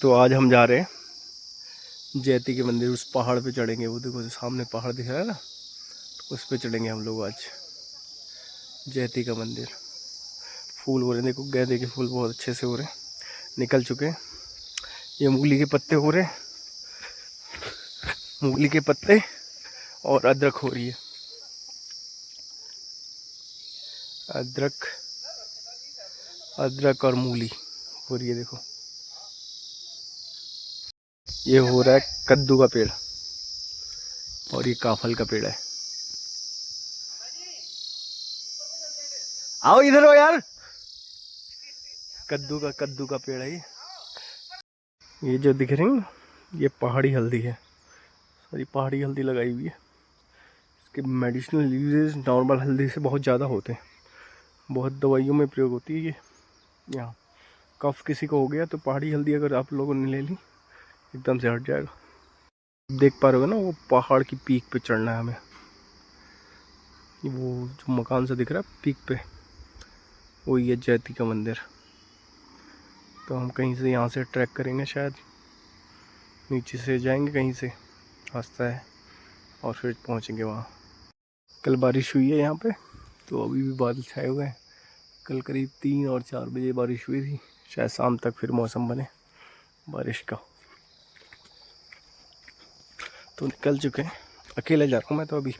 तो आज हम जा रहे हैं जैती के मंदिर। उस पहाड़ पे चढ़ेंगे, वो देखो सामने पहाड़ दिख रहा है ना, तो उस पे चढ़ेंगे हम लोग आज। जैती का मंदिर। फूल हो रहे हैं, देखो गेंदे के फूल बहुत अच्छे से हो रहे हैं, निकल चुके हैं। ये मूली के पत्ते हो रहे हैं, मूली के पत्ते, और अदरक हो रही है। अदरक अदरक और मूली हो रही है। देखो ये हो रहा है कद्दू का पेड़, और ये काफल का पेड़ है। आओ इधर हो यार। कद्दू का पेड़ है ये जो दिख रही है, ये पहाड़ी हल्दी है। सारी पहाड़ी हल्दी लगाई हुई है। इसके मेडिसिनल यूजेस नॉर्मल हल्दी से बहुत ज़्यादा होते हैं, बहुत दवाइयों में प्रयोग होती है ये। यहाँ कफ किसी को हो गया तो पहाड़ी हल्दी अगर आप लोगों ने ले ली, एकदम से हट जाएगा। देख पा रहे हो ना, वो पहाड़ की पीक पे चढ़ना है हमें। वो जो मकान सा दिख रहा है पीक पे, वो ये जैती का मंदिर। तो हम कहीं से यहाँ से ट्रैक करेंगे, शायद नीचे से जाएंगे कहीं से, रास्ता है, और फिर पहुँचेंगे वहाँ। कल बारिश हुई है यहाँ पे, तो अभी भी बादल छाए हुए हैं। कल करीब 3 और 4 बजे बारिश हुई थी, शायद शाम तक फिर मौसम बने बारिश का। तो निकल चुके हैं, अकेले जा रहा हूँ मैं तो अभी।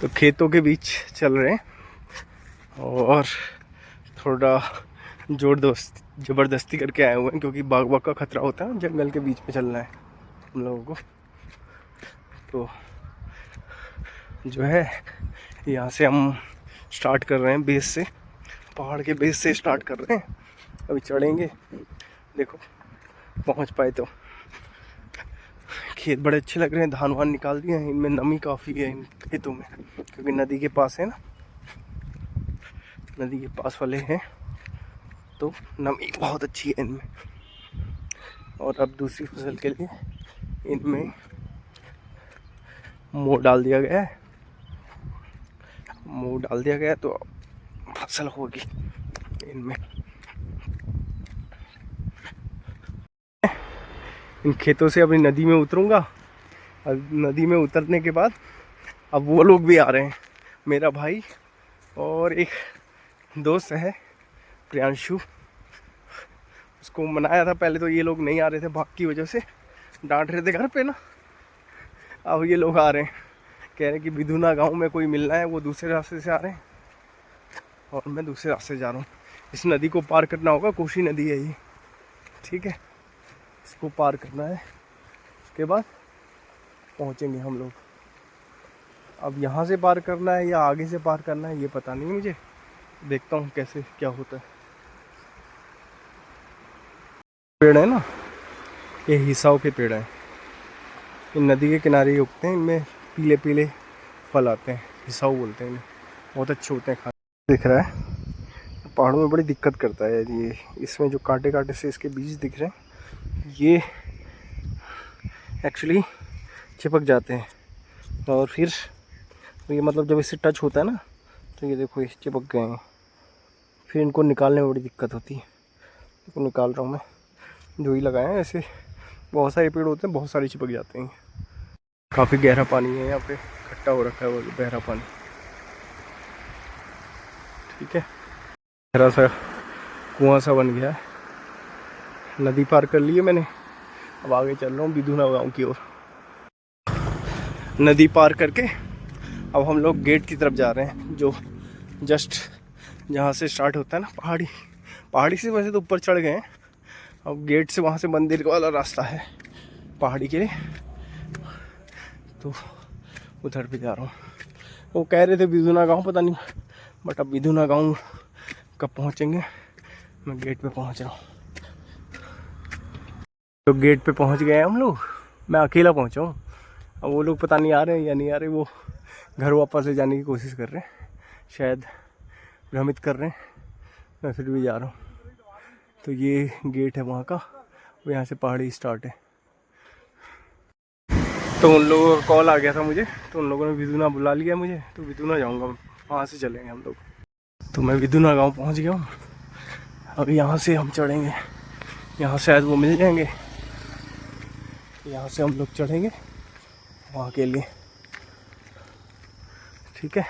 तो खेतों के बीच चल रहे हैं, और थोड़ा ज़बरदस्ती करके आए हुए हैं, क्योंकि बाघ का खतरा होता है। जंगल के बीच में चलना है हम लोगों को। तो जो है, यहाँ से हम स्टार्ट कर रहे हैं बेस से, पहाड़ के बेस से स्टार्ट कर रहे हैं। अभी चढ़ेंगे, देखो पहुँच पाए तो। खेत बड़े अच्छे लग रहे हैं, धान वान निकाल दिए हैं। इनमें नमी काफ़ी है इन खेतों में, क्योंकि नदी के पास है ना, नदी के पास वाले हैं, तो नमी बहुत अच्छी है इनमें। और अब दूसरी फसल के लिए इनमें मोड़ डाल दिया गया है। मोड़ डाल दिया गया तो फसल होगी इनमें। इन खेतों से अभी नदी में उतरूंगा। अब नदी में उतरने के बाद अब वो लोग भी आ रहे हैं, मेरा भाई और एक दोस्त है प्रियांशु। उसको मनाया था पहले, तो ये लोग नहीं आ रहे थे, भाग की वजह से डांट रहे थे घर पे ना। अब ये लोग आ रहे हैं, कह रहे हैं कि बिधुना गांव में कोई मिलना है। वो दूसरे रास्ते से आ रहे हैं और मैं दूसरे रास्ते जा रहा हूँ। इस नदी को पार करना होगा, कोसी नदी है ये, ठीक है। इसको पार करना है, उसके बाद पहुँचेंगे हम लोग। अब यहाँ से पार करना है या आगे से पार करना है ये पता नहीं मुझे, देखता हूँ कैसे क्या होता है। पेड़ है ना, ये हिसाव के पेड़ हैं, इन नदी के किनारे उगते हैं। इनमें पीले पीले फल आते हैं, हिसाव बोलते हैं इन्हें, बहुत अच्छे होते हैं खाने। दिख रहा है पहाड़ों में बड़ी दिक्कत करता है ये। इसमें जो कांटे कांटे से इसके बीज दिख रहे हैं, ये एक्चुअली चिपक जाते हैं, और फिर ये मतलब जब इससे टच होता है ना, तो ये देखो ये चिपक गए हैं। फिर इनको निकालने में बड़ी दिक्कत होती है। इनको निकाल रहा हूँ मैं, जो ही लगाए हैं। ऐसे बहुत सारे पेड़ होते हैं, बहुत सारे चिपक जाते हैं। काफ़ी गहरा पानी है यहाँ पे, खट्टा हो रखा है वो गहरा पानी, ठीक है। गहरा सा कुआं सा बन गया है। नदी पार कर ली है मैंने, अब आगे चल रहा हूँ बिधुना गाँव की ओर। नदी पार करके अब हम लोग गेट की तरफ जा रहे हैं, जो जस्ट जहाँ से स्टार्ट होता है ना पहाड़ी से। वैसे तो ऊपर चढ़ गए हैं, अब गेट से वहाँ से मंदिर वाला रास्ता है पहाड़ी के लिए, तो उधर भी जा रहा हूँ। वो कह रहे थे बिधुना गाँव, पता नहीं, बट अब बिधुना गाँव कब पहुँचेंगे। मैं गेट पे पहुँच रहा हूँ। तो गेट पे पहुँच गए हम लोग, मैं अकेला पहुँचा हूँ। अब वो लोग पता नहीं आ रहे हैं या नहीं आ रहे, वो घर वापस ले जाने की कोशिश कर रहे हैं, शायद भ्रमित कर रहे हैं। मैं फिर भी जा रहा हूँ। तो ये गेट है वहाँ का, वो यहाँ से पहाड़ी स्टार्ट है। तो उन लोगों का कॉल आ गया था मुझे, तो उन लोगों ने बिधुना बुला लिया मुझे, तो बिधुना जाऊँगा, वहाँ से चलेंगे हम लोग। तो मैं बिधुना गाँव पहुँच गया हूँ। अब यहाँ से हम चढ़ेंगे यहाँ शायद वो मिल जाएंगे। यहाँ से हम लोग चढ़ेंगे वहाँ के लिए, ठीक है।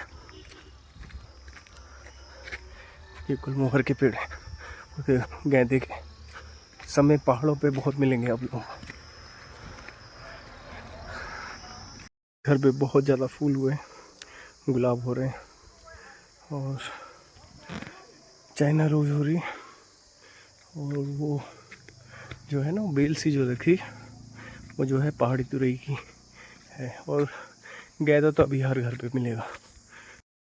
ये गुलमोहर के पेड़ हैं, गेंदे के समय पहाड़ों पे बहुत मिलेंगे आप लोगों को। घर पे बहुत ज़्यादा फूल हुए, गुलाब हो रहे हैं और चाइना रोज हो रही है। और वो जो है ना बेल सी जो रखी वो जो है पहाड़ी तुरई की है। और गेंदा तो अभी हर घर पे मिलेगा।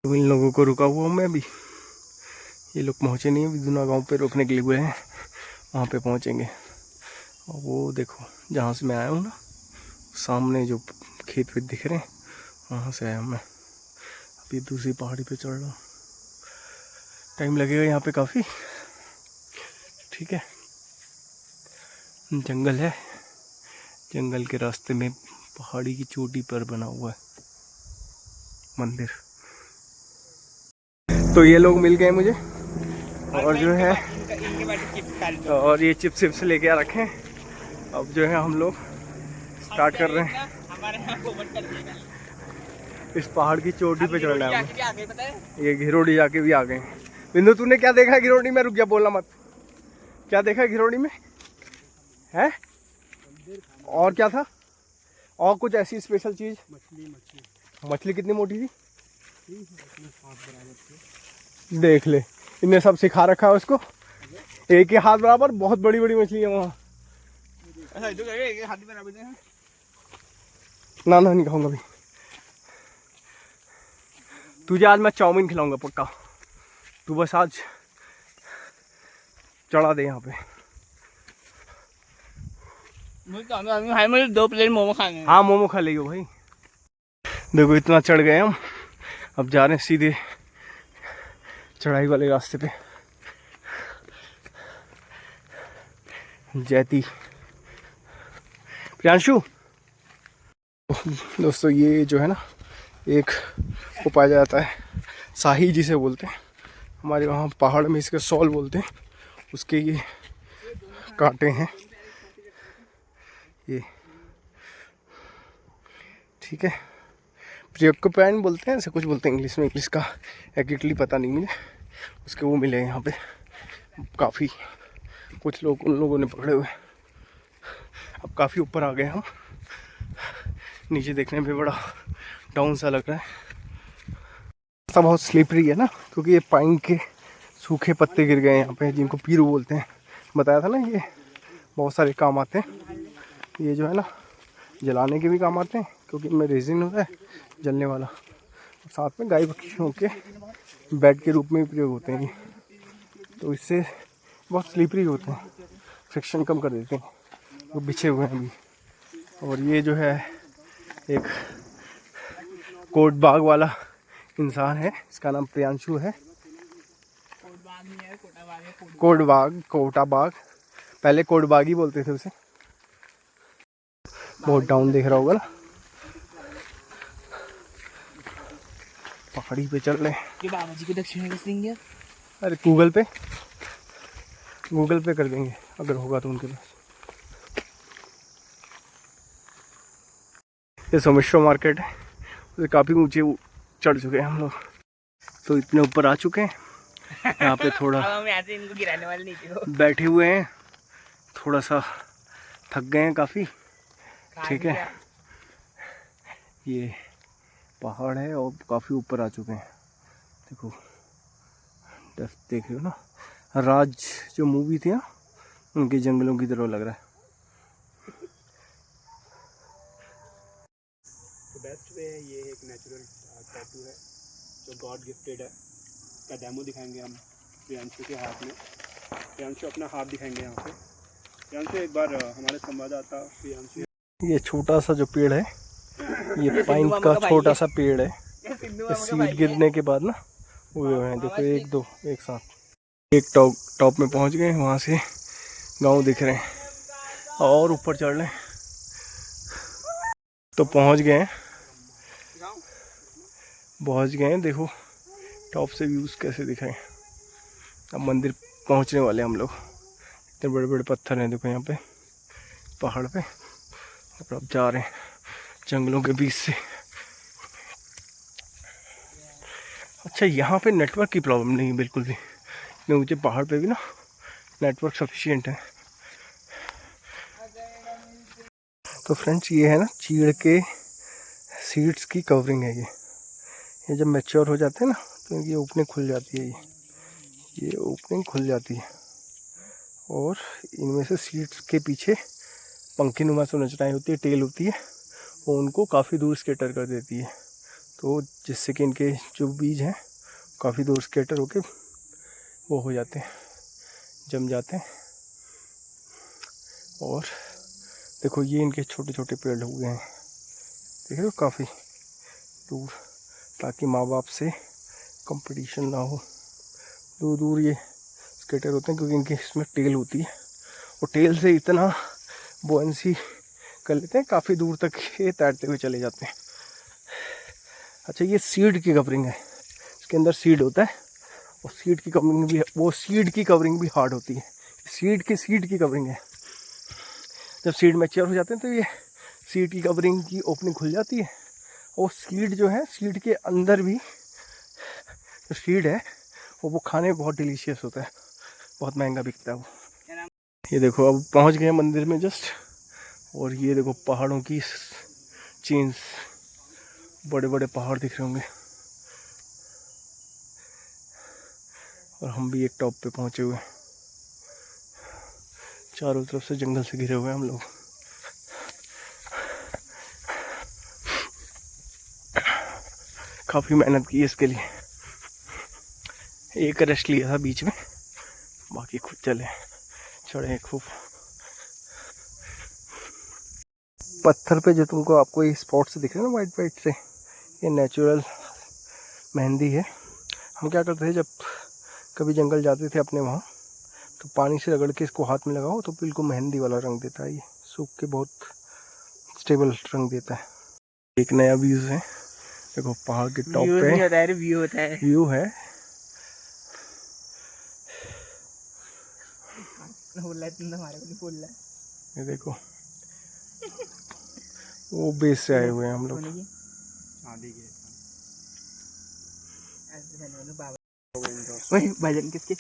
तो इन लोगों को रुका हुआ हूँ मैं अभी, ये लोग पहुँचे नहीं, अभी दूना गांव पे रोकने के लिए हुए हैं, वहाँ पे पहुँचेंगे। और वो देखो जहाँ से मैं आया हूँ ना, सामने जो खेत वेत दिख रहे हैं वहाँ से आया हूँ मैं। अभी दूसरी पहाड़ी पे चढ़ रहा हूँ, टाइम लगेगा यहाँ पे काफ़ी, ठीक है। जंगल है, जंगल के रास्ते में पहाड़ी की चोटी पर बना हुआ है मंदिर। तो ये लोग मिल गए मुझे और जो है और ये चिप्स विप्स लेके आ रखे हैं। अब जो है हम लोग स्टार्ट कर रहे हैं, इस पहाड़ की चोटी पे चढ़ना है हमें। ये घिरोड़ी जाके भी आ गए। बिंदु तूने क्या देखा घिरोड़ी में? रुक जा, बोलना मत। क्या देखा घिरोड़ी में है? और क्या था? और कुछ ऐसी स्पेशल चीज? मछली कितनी मोटी थी? देख ले, इन्हें सब सिखा रखा है उसको, एक ही हाथ बराबर। बहुत बड़ी बड़ी मछली है वहाँ। ना ना नहीं खाऊंगा अभी। तुझे आज मैं चाउमीन खिलाऊंगा पक्का, तू बस आज चढ़ा दे यहाँ पे। मुझे 2 प्लेट मोमो खाने हैं। हाँ मोमो खा लेंगे भाई। देखो इतना चढ़ गए हम, अब जा रहे हैं सीधे चढ़ाई वाले रास्ते पे। जैती प्रियांशु दोस्तों, ये जो है ना एक को पाया जाता है, शाही जिसे बोलते हैं हमारे वहाँ पहाड़ में, इसके सॉल बोलते हैं। उसके ये कांटे हैं ये, ठीक है। प्रियोकोपैन बोलते हैं, ऐसे कुछ बोलते हैं इंग्लिश में, इंग्लिश का एक्यूरेटली पता नहीं मुझे। उसके वो मिले यहाँ पे काफ़ी, कुछ लोग उन लोगों ने पकड़े हुए। अब काफ़ी ऊपर आ गए हम, नीचे देखने में बड़ा डाउन सा लग रहा है। रास्ता बहुत स्लिपरी है ना, क्योंकि ये पाइन के सूखे पत्ते गिर गए यहाँ पे, जिनको पीरू बोलते हैं। बताया था ना, ये बहुत सारे काम आते हैं। ये जो है ना जलाने के भी काम आते हैं, क्योंकि इनमें रेजिन होता है जलने वाला। साथ में गाय पक्षियों के बेड के रूप में भी प्रयोग होते हैं। तो इससे बहुत स्लिपरी होते हैं, फ्रिक्शन कम कर देते हैं। वो बिछे हुए हैं अभी। और ये जो है एक कोट बाग वाला इंसान है, इसका नाम प्रियांशु है। कोट बाग, कोटा बाग, पहले कोट बाग ही बोलते थे उसे। बहुत डाउन दिख रहा होगा ना, पहाड़ी पे चल रहे हैं। बाबा जी को दक्षिणा कैसे देंगे? अरे गूगल पे कर देंगे अगर होगा तो उनके पास। ये सोमेश्वर मार्केट है, तो काफ़ी ऊंचे चढ़ चुके हैं हम लोग, तो इतने ऊपर आ चुके हैं। यहाँ पे थोड़ा इनको गिराने वाले नहीं थे, बैठे हुए हैं, थोड़ा सा थक गए हैं काफ़ी, ठीक है। ये पहाड़ है और काफ़ी ऊपर आ चुके हैं। देखो देख रहे हो ना, राज जो मूवी थी ना, उनके जंगलों की तरह लग रहा है। बेस्ट वे है, ये एक नेचुरल टैटू है जो गॉड गिफ्टेड है। इसका डेमो दिखाएंगे हम प्रियांशु के हाथ में। प्रियांशु अपना हाथ दिखाएंगे यहाँ पे। प्रियांशु एक बार हमारे संवाददाता प्रियांशु। ये छोटा सा जो पेड़ है, ये पाइन का छोटा सा पेड़ है। ये सीड गिरने के बाद ना हुए हुए हैं। देखो एक दो एक साथ। एक टॉप में पहुंच गए, वहाँ से गांव दिख रहे हैं और ऊपर चढ़ रहे हैं तो पहुंच गए हैं। देखो टॉप से व्यूज़ कैसे दिख रहे हैं। अब मंदिर पहुंचने वाले हम लोग, इतने बड़े बड़े पत्थर हैं देखो यहाँ पे पहाड़ पे, और अब जा रहे हैं जंगलों के बीच से। अच्छा, यहाँ पे नेटवर्क की प्रॉब्लम नहीं है बिल्कुल भी, इतने ऊंचे पहाड़ पे भी ना नेटवर्क सफिशिएंट है। तो फ्रेंड्स ये है ना चीड़ के सीड्स की कवरिंग है ये जब मैच्योर हो जाते हैं ना तो इनकी ओपनिंग खुल जाती है, ये ओपनिंग खुल जाती है और इनमें से सीड्स के पीछे पंखी नुमा संरचनाएं होती है, टेल होती है, वो उनको काफ़ी दूर स्केटर कर देती है, तो जिससे कि इनके जो बीज हैं काफ़ी दूर स्केटर होके वो हो जाते हैं, जम जाते हैं। और देखो ये इनके छोटे छोटे पेड़ हो गए हैं, देख रहे हो काफ़ी दूर, ताकि माँ बाप से कंपटीशन ना हो। दूर दूर ये स्केटर होते हैं क्योंकि इनके इसमें टेल होती है, और टेल से इतना बुआंसी कर लेते हैं काफ़ी दूर तक ये तैरते हुए चले जाते हैं। अच्छा, ये सीड की कवरिंग है, इसके अंदर सीड होता है और सीड की कवरिंग भी, वो सीड की कवरिंग भी हार्ड होती है, सीड की कवरिंग है। जब सीड मैच्योर हो जाते हैं तो ये सीड की कवरिंग की ओपनिंग खुल जाती है, और सीड जो है, सीड के अंदर भी जो सीड है वो खाने में बहुत डिलीशियस होता है, बहुत महंगा बिकता है वो। ये देखो अब पहुंच गए मंदिर में जस्ट, और ये देखो पहाड़ों की चेन्स, बड़े बड़े पहाड़ दिख रहे होंगे, और हम भी एक टॉप पे पहुंचे हुए हैं। चारों तरफ से जंगल से घिरे हुए हैं हम लोग। काफ़ी मेहनत की है इसके लिए, एक रेस्ट लिया था बीच में, बाकी खुद चले चढ़े खूब। पत्थर पे जो तुमको आपको ये स्पॉट्स दिख रहे हैं ना वाइट वाइट से, ये नेचुरल मेहंदी है। हम क्या करते थे जब कभी जंगल जाते थे अपने वहाँ, तो पानी से रगड़ के इसको हाथ में लगाओ तो बिल्कुल मेहंदी वाला रंग देता है, ये सूख के बहुत स्टेबल रंग देता है। एक नया व्यूज़ है, देखो पहाड़ के टॉप पे व्यू होता है, व्यू है। ये देखो वो बेस से आए हुए हैं हम लोग। भजन किसके?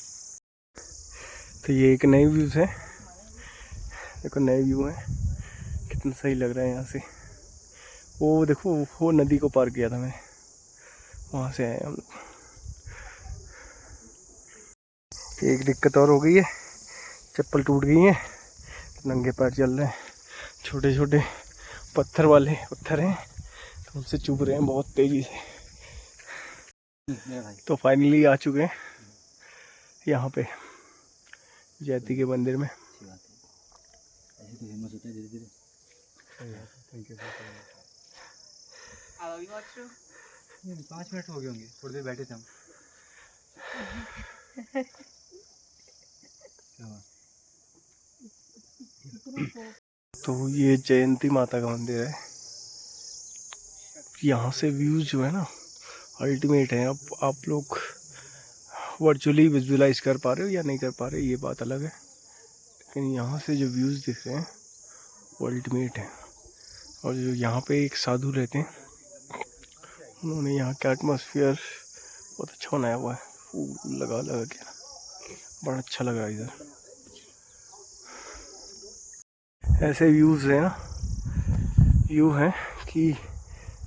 तो ये एक नई व्यूज़ है, देखो नए व्यू है, कितना सही लग रहा है यहाँ से। वो देखो वो नदी को पार किया था मैंने, वहाँ से आए हम लोग। एक दिक्कत और हो गई है, चप्पल टूट गई है, नंगे पैर चल रहे हैं, छोटे छोटे पत्थर वाले पत्थर हैं तो उनसे चुभ रहे हैं बहुत तेज़ी से। तो फाइनली आ चुके हैं यहाँ पे जयती के मंदिर में। 5 मिनट हो गए होंगे, थोड़ी देर बैठे थे हम। तो ये जयंती माता का मंदिर है, यहाँ से व्यूज जो है ना अल्टीमेट है। अब आप लोग वर्चुअली विजुअलाइज कर पा रहे हो या नहीं कर पा रहे ये बात अलग है, लेकिन यहाँ से जो व्यूज़ दिख रहे हैं वो अल्टीमेट है। और जो यहाँ पे एक साधु रहते हैं, उन्होंने यहाँ का एटमॉस्फेयर बहुत अच्छा बनाया हुआ है, फूल लगा लगा के बड़ा अच्छा लग रहा है इधर। ऐसे व्यूज़ है ना, व्यू है कि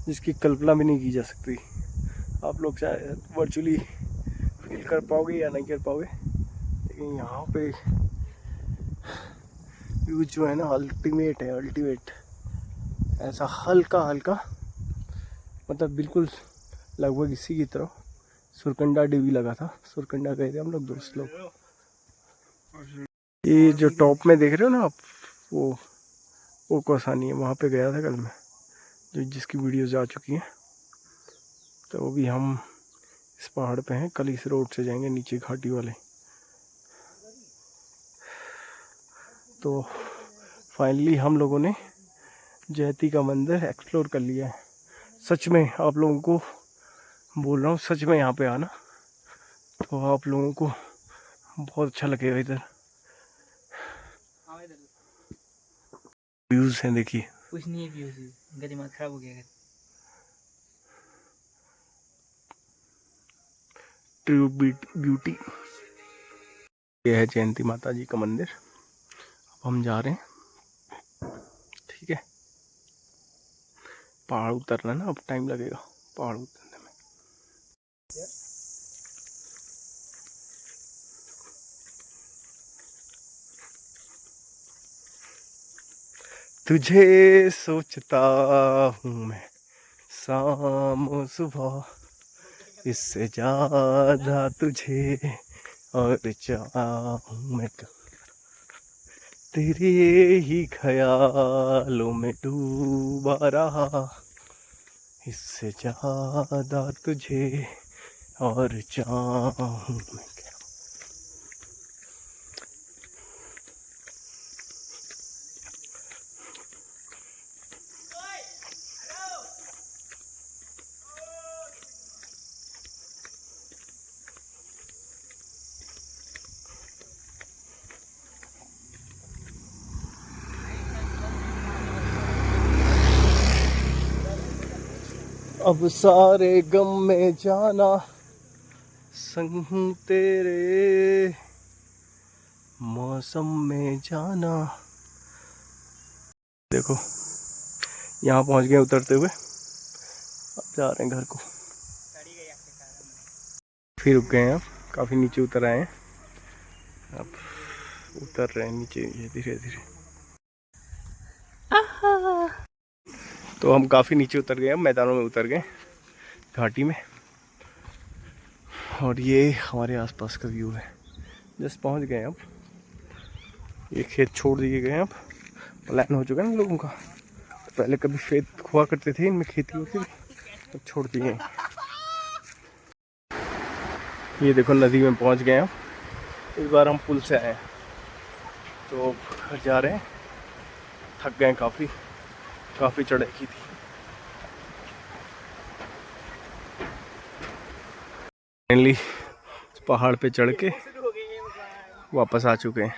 जिसकी कल्पना भी नहीं की जा सकती। आप लोग शायद वर्चुअली फील कर पाओगे या नहीं कर पाओगे, लेकिन यहाँ पे व्यू जो है ना अल्टीमेट है, अल्टीमेट। ऐसा हल्का हल्का, मतलब बिल्कुल लगभग इसी की तरह सुरकंडा डीवी लगा था, सुरकंडा गए थे हम लोग दोस्त लोग। ये जो टॉप में देख रहे हो ना आप, वो कौसानी है, वहाँ पे गया था कल मैं, जो जिसकी वीडियोज़ आ चुकी हैं। तो अभी हम इस पहाड़ पे हैं, कल इस रोड से जाएंगे नीचे घाटी वाले। तो फाइनली हम लोगों ने जयती का मंदिर एक्सप्लोर कर लिया है। सच में आप लोगों को बोल रहा हूँ, सच में यहाँ पे आना तो आप लोगों को बहुत अच्छा लगेगा इधर। व्यूज हैं देखिए। कुछ नहीं है व्यूज, इनका दिमाग खराब हो गया है। True beauty. ये है जयंती माता जी का मंदिर। अब हम जा रहे हैं, ठीक है। पहाड़ उतरना ना, अब टाइम लगेगा पहाड़ उतरने में। तुझे सोचता हूँ मैं शाम सुबह, इससे ज्यादा तुझे और चाहूँ मैं तो। तेरे ही ख्यालों में डूबा रहा, इससे ज्यादा तुझे और चाहूँ मैं क्या। अब सारे गम में जाना संग तेरे, मौसम में जाना। देखो यहाँ पहुँच गए उतरते हुए, अब जा रहे हैं घर को। फिर रुक गए हैं, अब काफ़ी नीचे उतर आए हैं, अब उतर रहे हैं नीचे ये धीरे धीरे। तो हम काफ़ी नीचे उतर गए, अब मैदानों में उतर गए, घाटी में। और ये हमारे आसपास का व्यू है। जस्ट पहुंच गए अब, ये खेत छोड़ दिए गए हैं, अब प्लान हो चुका है ना लोगों का। पहले कभी खेत हुआ करते थे, इनमें खेती होती थी, अब छोड़ दिए हैं। ये देखो नदी में पहुंच गए हैं। इस बार हम पुल से आए हैं, तो घर जा रहे हैं, थक गए काफ़ी चढ़ाई की थी। फाइनली पहाड़ पे चढ़ के वापस आ चुके हैं।